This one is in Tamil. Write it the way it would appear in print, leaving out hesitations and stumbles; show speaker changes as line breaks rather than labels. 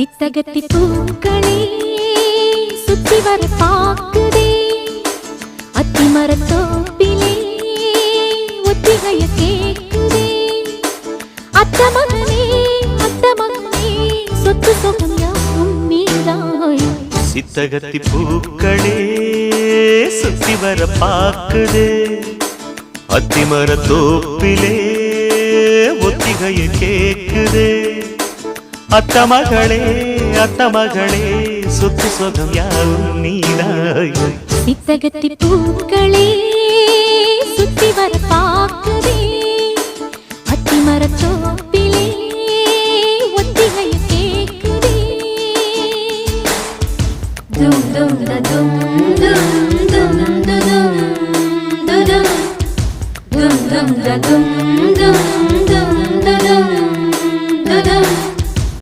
சித்தகத்தி பூக்களே சுத்தி வர பாக்குதே அத்திமரத்தோப்பிலே ஒத்திகைய கேக்குதே அத்த மகனே சொத்து சொகம் யாவும் நீதாய்
சித்தகத்தி பூக்களே சுத்தி வர பாக்குதே அத்திமரத்தோப்பிலே ஒத்திகைய கேக்குதே அத்த மகளே சொத்து சொகம் யாவும் நீதாய்
சித்தகத்தி பூக்களே சுத்தி வர பாக்குதே அத்திமரத்தோப்பிலே ஒத்திகைய கேக்குதே தும் தும் தும் தும் தும் தும் தும் தும் தும்